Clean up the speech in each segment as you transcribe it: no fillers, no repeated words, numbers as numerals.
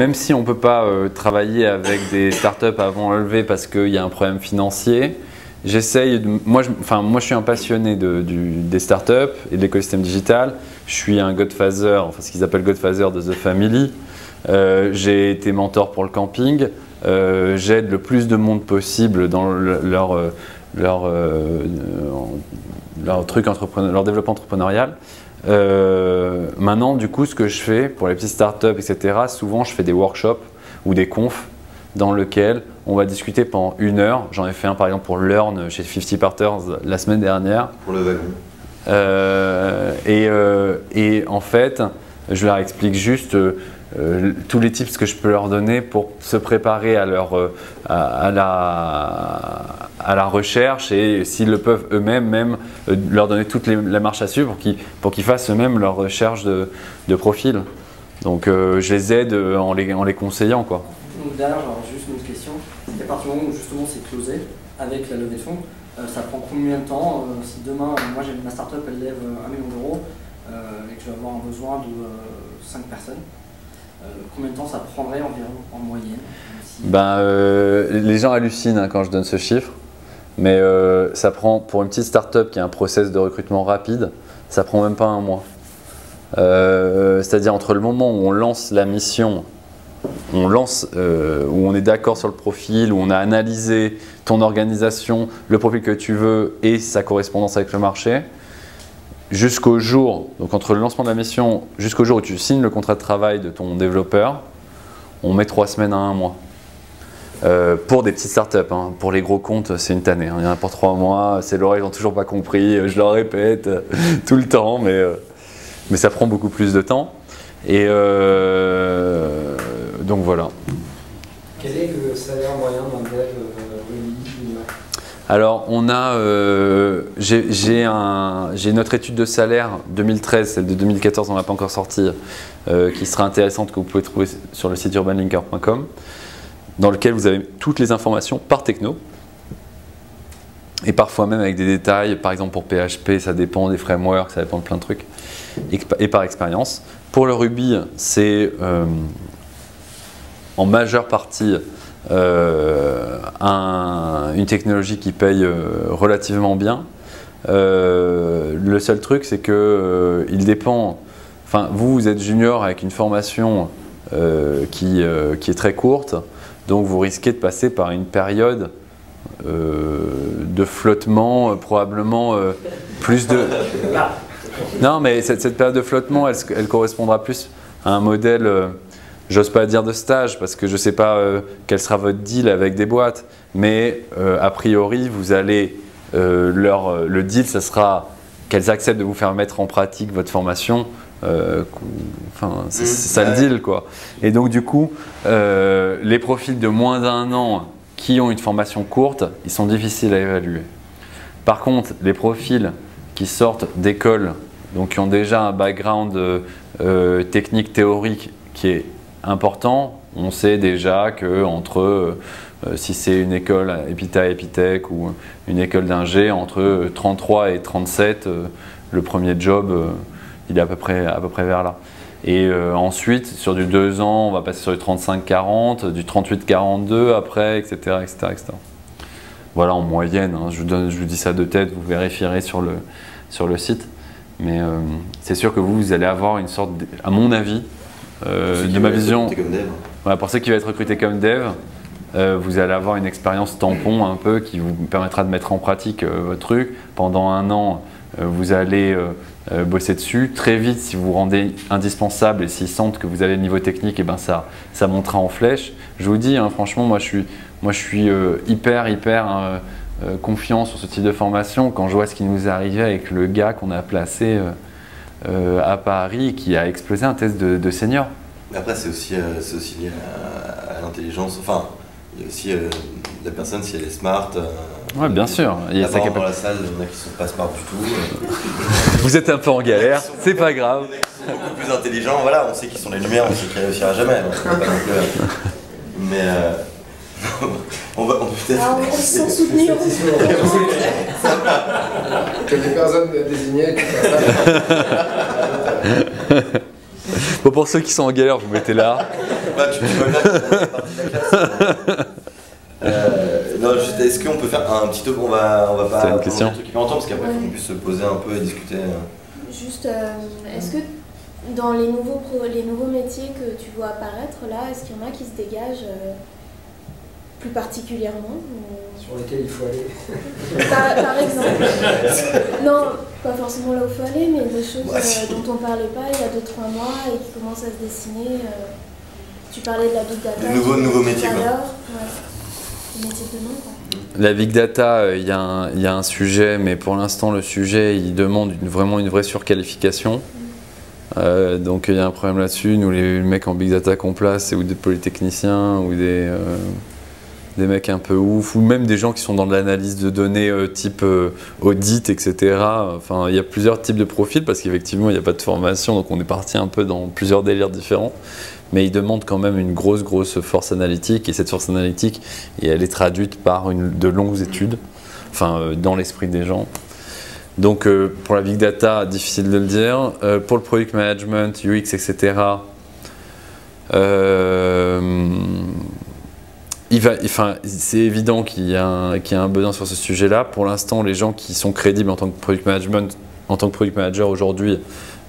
même si on ne peut pas travailler avec des startups avant lever parce qu'il y a un problème financier, j'essaye, moi je suis un passionné des startups et de l'écosystème digital. Je suis un godfather, enfin ce qu'ils appellent godfather de The Family. J'ai été mentor pour le camping. J'aide le plus de monde possible dans leur développement entrepreneurial. Maintenant, du coup, ce que je fais pour les petites startups, etc., souvent je fais des workshops ou des confs dans lesquels on va discuter pendant 1 heure. J'en ai fait un par exemple pour Learn chez 50 Partners la semaine dernière. Pour le wagon. Et en fait, je leur explique juste tous les tips que je peux leur donner pour se préparer à la recherche et s'ils le peuvent eux-mêmes, même leur donner toute la marche à suivre pour qu'ils fassent eux-mêmes leur recherche de profil. Donc je les aide en les conseillant, quoi. Donc derrière, juste une autre question. À partir du moment où justement c'est closé avec la levée de fonds, ça prend combien de temps si demain, moi j'ai ma startup, elle lève 1 million d'euros et que je vais avoir un besoin de 5 personnes, combien de temps ça prendrait environ en moyenne Les gens hallucinent hein, quand je donne ce chiffre, mais ça prend, pour une petite startup qui a un process de recrutement rapide, ça prend même pas 1 mois. C'est-à-dire entre le moment où on lance la mission, où on est d'accord sur le profil, où on a analysé ton organisation, le profil que tu veux et sa correspondance avec le marché, jusqu'au jour, donc entre le lancement de la mission jusqu'au jour où tu signes le contrat de travail de ton développeur, on met 3 semaines à 1 mois. Pour des petites startups, hein. Pour les gros comptes, c'est une tannée. Hein. Il y en a pour 3 mois, c'est l'oreille, ils n'ont toujours pas compris, je leur répète tout le temps, mais ça prend beaucoup plus de temps. Et donc voilà. Quel est le salaire moyen d'un dev Alors on a, j'ai notre étude de salaire 2013, celle de 2014 on n'a pas encore sorti, qui sera intéressante, que vous pouvez trouver sur le site urbanlinker.com, dans lequel vous avez toutes les informations par techno et parfois même avec des détails, par exemple pour PHP ça dépend des frameworks, ça dépend de plein de trucs, et par expérience. Pour le Ruby, c'est en majeure partie une technologie qui paye relativement bien. Le seul truc, c'est que il dépend. Enfin, vous êtes junior avec une formation qui est très courte, donc vous risquez de passer par une période de flottement, probablement plus de. Non, mais cette période de flottement, elle correspondra plus à un modèle. J'ose pas dire de stage parce que je ne sais pas quel sera votre deal avec des boîtes, mais a priori, vous allez, le deal, ça sera qu'elles acceptent de vous faire mettre en pratique votre formation. C'est ça le deal, quoi. Et donc, du coup, les profils de moins d'1 an qui ont une formation courte, ils sont difficiles à évaluer. Par contre, les profils qui sortent d'écoles, donc qui ont déjà un background technique, théorique qui est important, on sait déjà que entre, si c'est une école Epitech ou une école d'ingé, entre 33 et 37, le premier job, il est à peu près vers là. Et ensuite, sur du 2 ans, on va passer sur du 35-40, du 38-42 après, etc., etc., etc. Voilà, en moyenne, hein, je vous dis ça de tête, vous vérifierez sur le site. Mais c'est sûr que vous allez avoir une sorte, à mon avis, de ma vision, voilà, pour ceux qui vont être recrutés comme dev, vous allez avoir une expérience tampon un peu qui vous permettra de mettre en pratique votre truc. Pendant 1 an, vous allez bosser dessus. Très vite, si vous vous rendez indispensable et s'ils sentent que vous avez le niveau technique, et ben ça montera en flèche. Je vous dis, hein, franchement, moi je suis hyper confiant sur ce type de formation quand je vois ce qui nous est arrivé avec le gars qu'on a placé à Paris qui a explosé un test de senior. Mais après, c'est aussi lié à l'intelligence. Enfin, il y a aussi la personne, si elle est smart. Oui, bien sûr. Il y a dans la salle, il y en a qui ne sont pas smart du tout. Vous êtes un peu en galère, c'est pas grave. Il y en a qui sont beaucoup plus intelligents. Voilà, on sait qu'ils sont les lumières, on sait qu'ils réussira jamais. Mais on va peut-être. On se sent soutenir. Que les personnes désignées. Bon, pour ceux qui sont en galère, vous mettez là. Bah, tu vois bien qu'on est parti de la classe. Non, est-ce qu'on peut faire un petit top? On va pas T'as une question? prendre des trucs hyper longtemps parce qu'après il faut qu'on puisse se poser un peu et discuter. Juste, est-ce que dans les nouveaux métiers que tu vois apparaître là, est-ce qu'il y en a qui se dégagent plus particulièrement Sur lesquels il faut aller. Par exemple. Non, pas forcément là où il faut aller, mais des choses dont on parlait pas il y a 2-3 mois et qui commencent à se dessiner. Tu parlais de la big data. Des nouveaux métiers, quoi. Ouais. Les métiers de demain, quoi. La big data, il y a un sujet, mais pour l'instant, le sujet, il demande vraiment une vraie surqualification. Donc il y a un problème là-dessus. Nous, les mecs en big data qu'on place, c'est ou des polytechniciens ou des mecs un peu ouf, ou même des gens qui sont dans de l'analyse de données type audit, etc. Enfin, il y a plusieurs types de profils parce qu'effectivement, il n'y a pas de formation, donc on est parti un peu dans plusieurs délires différents. Mais ils demandent quand même une grosse force analytique, et cette force analytique, elle est traduite par de longues études, enfin, dans l'esprit des gens. Donc pour la big data, difficile de le dire. Pour le product management, UX, etc., c'est évident qu'il y a un besoin sur ce sujet-là. Pour l'instant, les gens qui sont crédibles en tant que product management, en tant que product manager aujourd'hui,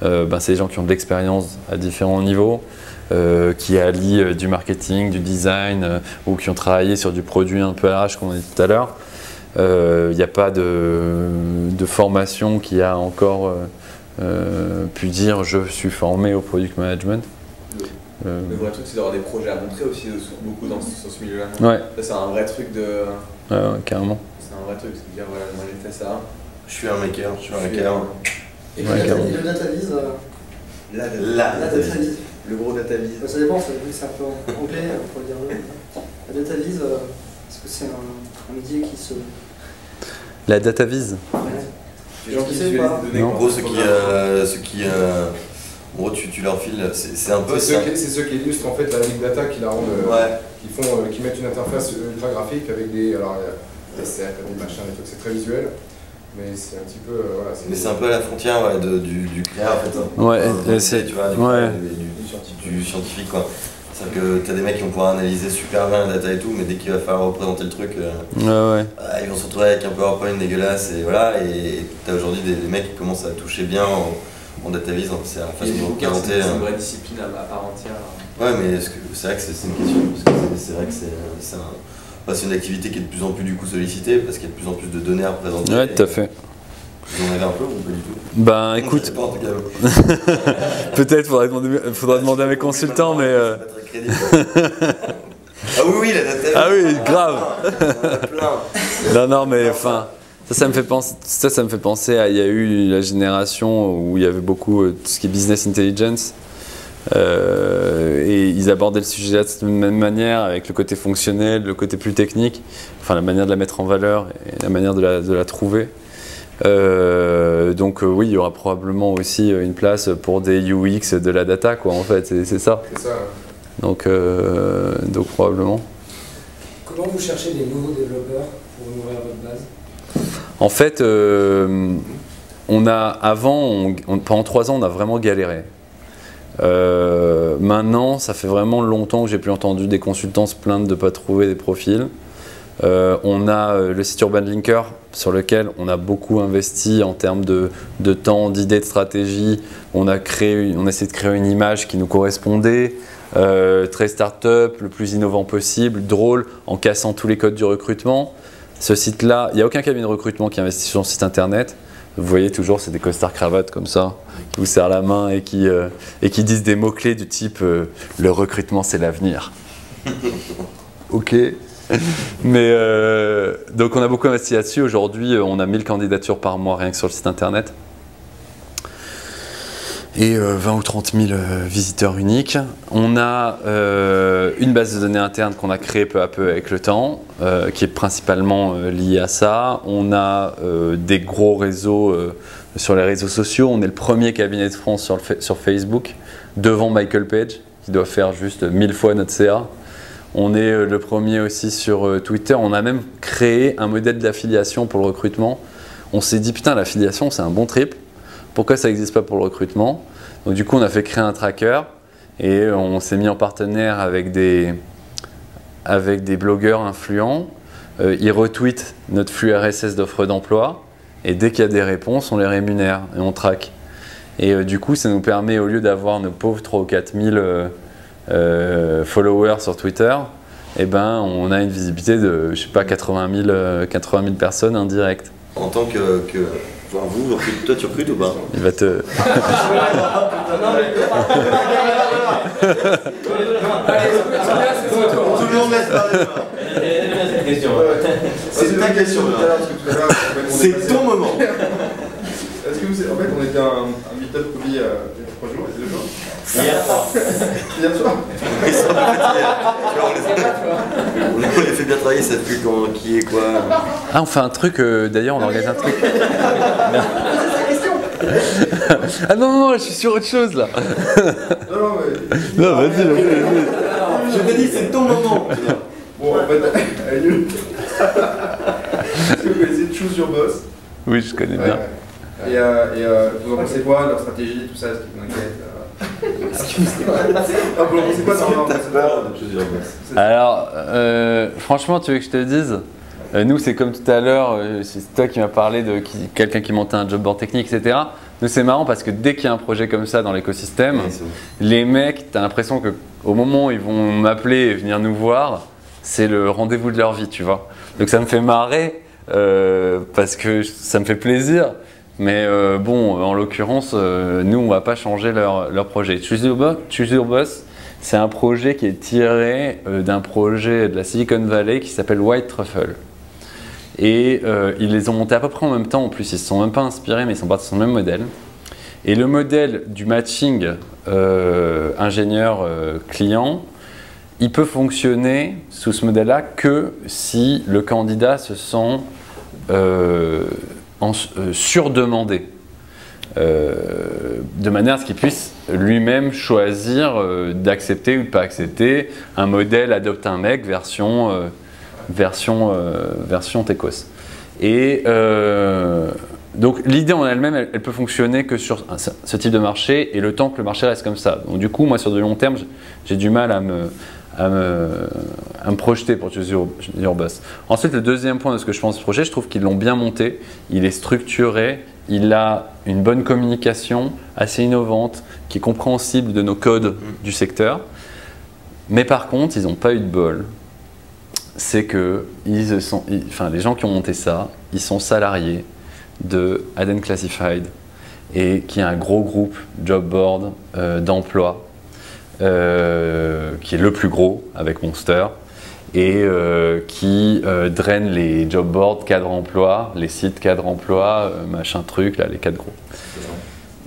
c'est les gens qui ont de l'expérience à différents niveaux, qui allient du marketing, du design, ou qui ont travaillé sur du produit un peu RH, comme on a dit tout à l'heure. Il n'y a pas de formation qui a encore pu dire je suis formé au product management. Le vrai truc, c'est d'avoir des projets à montrer aussi beaucoup dans ce milieu-là. Ouais. C'est un vrai truc de. Ouais, carrément. C'est un vrai truc, c'est de dire voilà, moi j'ai fait ça. Je suis un maker, je suis un hacker. Et Ouais, carrément. le data viz, La data viz. Le gros data viz. Ça dépend, c'est un peu anglais, pour le dire. La data viz, est-ce que c'est un métier qui se. La data viz. Les gens qui sais visualisent pas. des données. En gros, en gros, tu leur files, c'est un peu ça. C'est ceux qui illustrent en fait la big data, qui la rendent, qui mettent une interface ultra graphique avec des cercles, des machins, des trucs, c'est très visuel, mais c'est un petit peu, voilà. Mais c'est un peu à la frontière du créa en fait. Ouais, c'est tu vois, du scientifique quoi. C'est-à-dire que t'as des mecs qui vont pouvoir analyser super bien la data et tout, mais dès qu'il va falloir représenter le truc, ils vont se retrouver avec un PowerPoint dégueulasse et voilà. Et t'as aujourd'hui des mecs qui commencent à toucher bien en data viz, c'est en façon de représenter. C'est une vraie discipline à part entière. Ouais, mais c'est vrai que c'est une question, parce que c'est vrai que c'est une activité qui est de plus en plus du coup sollicitée, parce qu'il y a de plus en plus de données à représenter. Ouais, tout à fait. Vous en avez un peu ou pas du tout? Ben écoute, Pas, en tout cas. peut-être faudra demander à mes consultants, mais. C'est pas très crédible. Ah oui, la data. Ah oui, grave. On en a plein. Non, mais enfin, ça me fait penser à, il y a eu la génération où il y avait beaucoup tout ce qui est business intelligence, et ils abordaient le sujet de cette même manière, avec le côté fonctionnel, le côté plus technique, enfin la manière de la mettre en valeur et la manière de la trouver. Donc oui, il y aura probablement aussi une place pour des UX de la data, quoi, en fait, c'est ça. C'est ça. Donc probablement. Comment vous cherchez des nouveaux développeurs pour nourrir votre base? En fait, pendant 3 ans, on a vraiment galéré. Maintenant, ça fait vraiment longtemps que j'ai plus entendu des consultants se plaindre de ne pas trouver des profils. On a le site Urban Linker sur lequel on a beaucoup investi en termes de temps, d'idées, de stratégie. On a essayé de créer une image qui nous correspondait, très start-up, le plus innovant possible, drôle, en cassant tous les codes du recrutement. Ce site-là, il n'y a aucun cabinet de recrutement qui investit sur son site internet. Vous voyez toujours, c'est des costards cravates comme ça, qui vous serrent la main et qui disent des mots-clés du type le recrutement, c'est l'avenir. Ok. Mais donc on a beaucoup investi là-dessus. Aujourd'hui, on a 1000 candidatures par mois rien que sur le site internet. Et 20 ou 30 000 visiteurs uniques. On a une base de données interne qu'on a créée peu à peu avec le temps, qui est principalement liée à ça. On a des gros réseaux sur les réseaux sociaux. On est le premier cabinet de France sur Facebook, devant Michael Page, qui doit faire juste 1000 fois notre CA. On est le premier aussi sur Twitter. On a même créé un modèle d'affiliation pour le recrutement. On s'est dit, putain, l'affiliation, c'est un bon trip. Pourquoi ça n'existe pas pour le recrutement? Donc du coup, on a fait créer un tracker Et on s'est mis en partenaire avec des blogueurs influents. Ils retweetent notre flux RSS d'offres d'emploi. Et dès qu'il y a des réponses, on les rémunère et on traque. Et du coup, ça nous permet, au lieu d'avoir nos pauvres 3 ou 4 000 followers sur Twitter, eh ben, on a une visibilité de, je sais pas, 80 000 personnes indirectes. En tant que enfin, toi tu recrutes ou pas? Il va te... Tout le monde laisse parler. C'est ta question. C'est ton moment. Est-ce que vous savez, en fait, on était à un meet-up Kobe il y a 3 jours, il y a 2 jours. Hier soir. Hier soir. On les fait bien travailler, ça fait qui est quoi. Ah, on fait un truc, d'ailleurs, on organise un truc. Ah non, je suis sur autre chose là. Non, mais... Non, vas-y. Je t'ai dit, c'est ton moment. Bon, en fait, elle est nulle. Est-ce que vous connaissez Choose Your Boss? Oui, je connais bien. Et vous en pensez quoi, leur stratégie, tout ça, ce qui vous inquiète? Vous en pensez quoi? Alors, franchement, tu veux que je te dise, nous, c'est comme tout à l'heure, c'est toi qui m'as parlé de quelqu'un qui montait un job board technique, etc. Nous, c'est marrant parce que dès qu'il y a un projet comme ça dans l'écosystème, les mecs, tu as l'impression qu'au moment où ils vont m'appeler et venir nous voir, c'est le rendez-vous de leur vie, tu vois. Donc ça me fait marrer parce que ça me fait plaisir. Mais bon, en l'occurrence, nous, on ne va pas changer leur projet. Choose Your Boss, c'est un projet qui est tiré d'un projet de la Silicon Valley qui s'appelle White Truffle. Et ils les ont montés à peu près en même temps. En plus, ils ne se sont même pas inspirés, mais ils sont partis sur le même modèle. Et le modèle du matching ingénieur-client, il peut fonctionner sous ce modèle-là que si le candidat se sent surdemandé, de manière à ce qu'il puisse lui-même choisir d'accepter ou de pas accepter un modèle adopte un mec version Tecos. Et donc l'idée en elle-même, elle peut fonctionner que sur ce type de marché et le temps que le marché reste comme ça. Donc du coup, moi sur du long terme, j'ai du mal à me projeter pour Choose Your Boss. Ensuite, le deuxième point de ce que je pense du projet, je trouve qu'ils l'ont bien monté, il est structuré, il a une bonne communication assez innovante, qui est compréhensible de nos codes du secteur. Mais par contre, ils n'ont pas eu de bol. C'est que les gens qui ont monté ça, ils sont salariés de Adyen Classified et qui est un gros groupe job board d'emploi qui est le plus gros avec Monster et qui draine les job boards cadre emploi, les sites cadre emploi, machin truc, là, les 4 gros.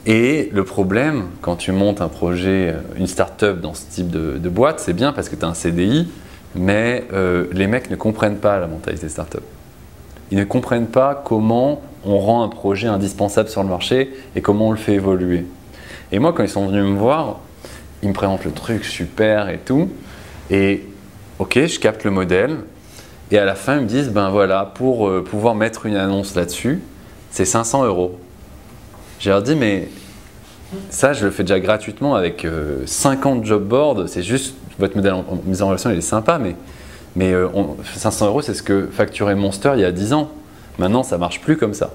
Et le problème, quand tu montes un projet, une start-up dans ce type de boîte, c'est bien parce que tu as un CDI, mais les mecs ne comprennent pas la mentalité start-up. Ils ne comprennent pas comment on rend un projet indispensable sur le marché et comment on le fait évoluer. Et moi, quand ils sont venus me voir, ils me présentent le truc super et tout. Et ok, je capte le modèle. Et à la fin, ils me disent, ben voilà, pour pouvoir mettre une annonce là-dessus, c'est 500 €. J'ai leur dit, mais ça, je le fais déjà gratuitement avec 50 job boards. C'est juste, votre modèle en mise en relation, il est sympa, mais 500 €, c'est ce que facturait Monster il y a 10 ans. Maintenant, ça ne marche plus comme ça.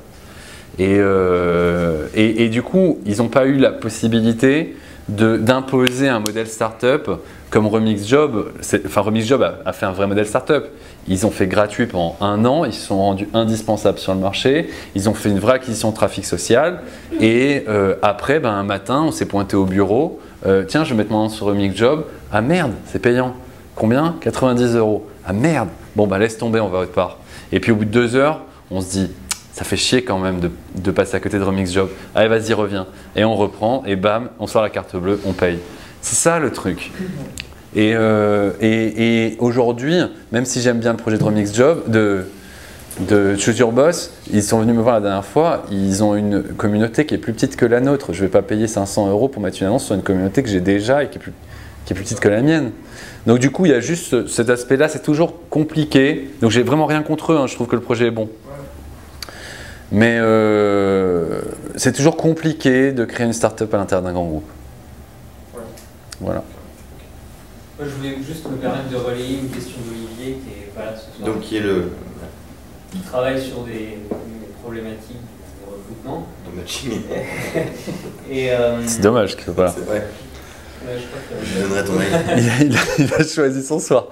Et du coup, ils n'ont pas eu la possibilité d'imposer un modèle startup comme Remix Job. Enfin, Remix Job a fait un vrai modèle startup. Ils ont fait gratuit pendant 1 an, ils se sont rendus indispensables sur le marché, ils ont fait une vraie acquisition de trafic social et après, un matin, on s'est pointé au bureau. Tiens, je vais mettre mon nom sur Remix Job. Ah merde, c'est payant. Combien? 90 €. Ah merde. Bon, laisse tomber, on va autre part. Et puis au bout de 2 heures, on se dit, ça fait chier quand même de passer à côté de Remix Job. Allez, vas-y, reviens. Et on reprend et bam, on sort la carte bleue, on paye. C'est ça le truc. Et aujourd'hui, même si j'aime bien le projet de Remix Job, de Choose Your Boss, ils sont venus me voir la dernière fois, ils ont une communauté qui est plus petite que la nôtre. Je ne vais pas payer 500 € pour mettre une annonce sur une communauté que j'ai déjà et qui est plus petite que la mienne. Donc du coup, il y a juste cet aspect-là, c'est toujours compliqué. Donc j'ai vraiment rien contre eux, hein, je trouve que le projet est bon. Mais c'est toujours compliqué de créer une start-up à l'intérieur d'un grand groupe. Voilà. Moi, je voulais juste me permettre de relayer une question d'Olivier qui est pas là ce soir. Donc, qui est le... Qui travaille sur des problématiques de recrutement. De matching. C'est dommage que voilà. C'est vrai. Je crois que je donnerai ton mail. il a choisi son soir.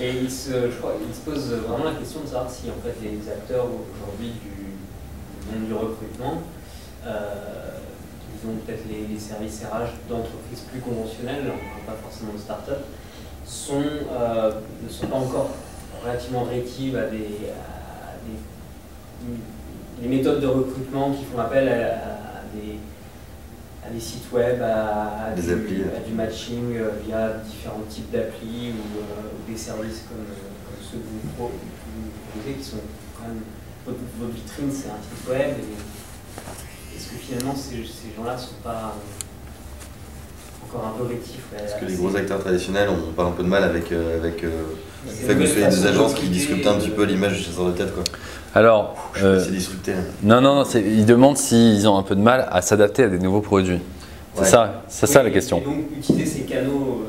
Et je crois qu'il se pose vraiment la question de savoir si en fait les acteurs aujourd'hui du monde du recrutement, disons peut-être les services RH d'entreprises plus conventionnelles, pas forcément de start-up, ne sont pas encore relativement rétives à des méthodes de recrutement qui font appel à des sites web, à du matching via différents types d'applis ou des services comme ceux que vous proposez qui sont quand même votre vitrine, c'est un site web. Est-ce que finalement ces gens-là ne sont pas encore un peu rétifs? Est-ce que les gros acteurs traditionnels ont pas un peu de mal avec le fait que vous soyez des agences qui disruptent un petit peu l'image du chasseur de tête, quoi? Alors, c'est disrupté. Non, ils demandent s'ils ont un peu de mal à s'adapter à des nouveaux produits. C'est ça la question. Et donc utiliser ces canaux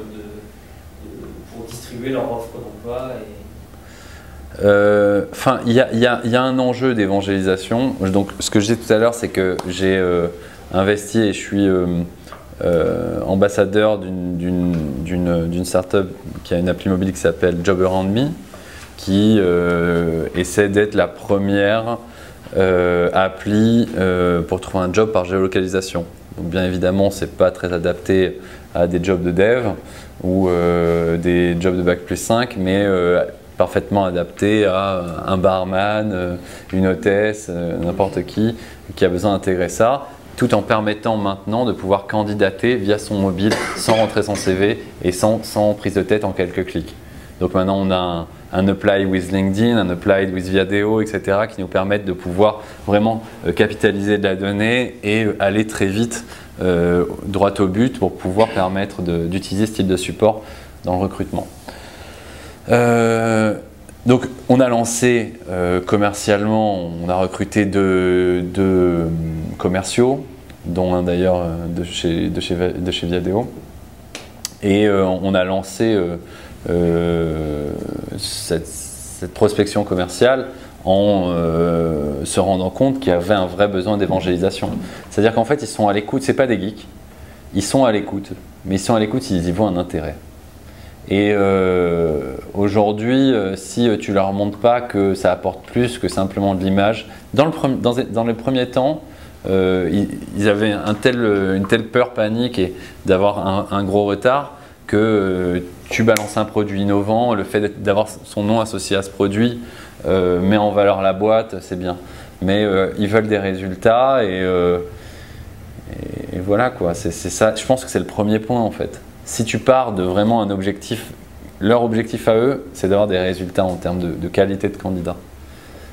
pour distribuer leur offre d'emploi. Enfin, il y a un enjeu d'évangélisation. Donc, ce que je disais tout à l'heure, c'est que j'ai investi et je suis ambassadeur d'une startup qui a une appli mobile qui s'appelle Job Around Me, qui essaie d'être la première appli pour trouver un job par géolocalisation. Donc bien évidemment, c'est pas très adapté à des jobs de dev ou des jobs de bac+5, mais parfaitement adapté à un barman, une hôtesse, n'importe qui a besoin d'intégrer ça, tout en permettant maintenant de pouvoir candidater via son mobile sans rentrer son CV et sans prise de tête en quelques clics. Donc maintenant, on a un Apply with LinkedIn, un Apply with Viadeo, etc. qui nous permettent de pouvoir vraiment capitaliser de la donnée et aller très vite droit au but pour pouvoir permettre d'utiliser ce type de support dans le recrutement. Donc on a lancé commercialement, on a recruté deux commerciaux, dont un d'ailleurs de chez Viadeo, et on a lancé cette prospection commerciale en se rendant compte qu'il y avait un vrai besoin d'évangélisation. C'est-à-dire qu'en fait, ils sont à l'écoute, c'est pas des geeks, ils sont à l'écoute, mais ils sont à l'écoute, ils y voient un intérêt. Et aujourd'hui, si tu leur montres pas que ça apporte plus que simplement de l'image, dans les premiers temps, ils avaient une telle peur, panique et d'avoir un gros retard que tu balances un produit innovant, le fait d'avoir son nom associé à ce produit met en valeur la boîte, c'est bien. Mais ils veulent des résultats et voilà quoi. C'est ça. Je pense que c'est le premier point en fait. Si tu pars de vraiment un objectif, leur objectif à eux, c'est d'avoir des résultats en termes de qualité de candidat.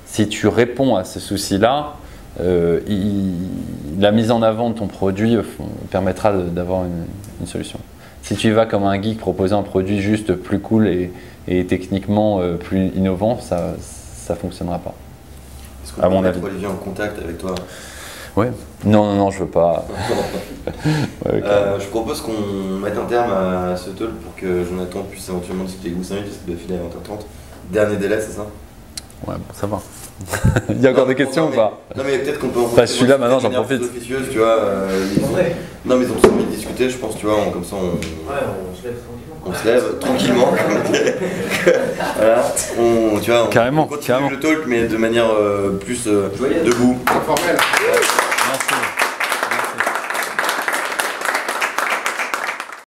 Si tu réponds à ce souci-là, la mise en avant de ton produit permettra d'avoir une solution. Si tu y vas comme un geek proposant un produit juste plus cool et techniquement plus innovant, ça ne fonctionnera pas. Est-ce qu'on peut mettre Olivier en contact avec toi? Ouais. Non, je veux pas. Je propose qu'on mette un terme à ce talk pour que Jonathan puisse éventuellement discuter avec vous 5 minutes, parce qu'il doit filer à 20h30. Dernier délai, c'est ça? Ouais, bon, ça va. Il y a encore des questions ou pas? Non, mais peut-être qu'on peut en je suis là maintenant, j'en profite. Tu vois, non, mais ils ont envie de discuter, je pense, tu vois, comme ça on. Ouais, on se lève tranquillement. On se lève tranquillement. Voilà, tu vois, carrément, on continue le talk, mais de manière plus debout. Informel. Merci.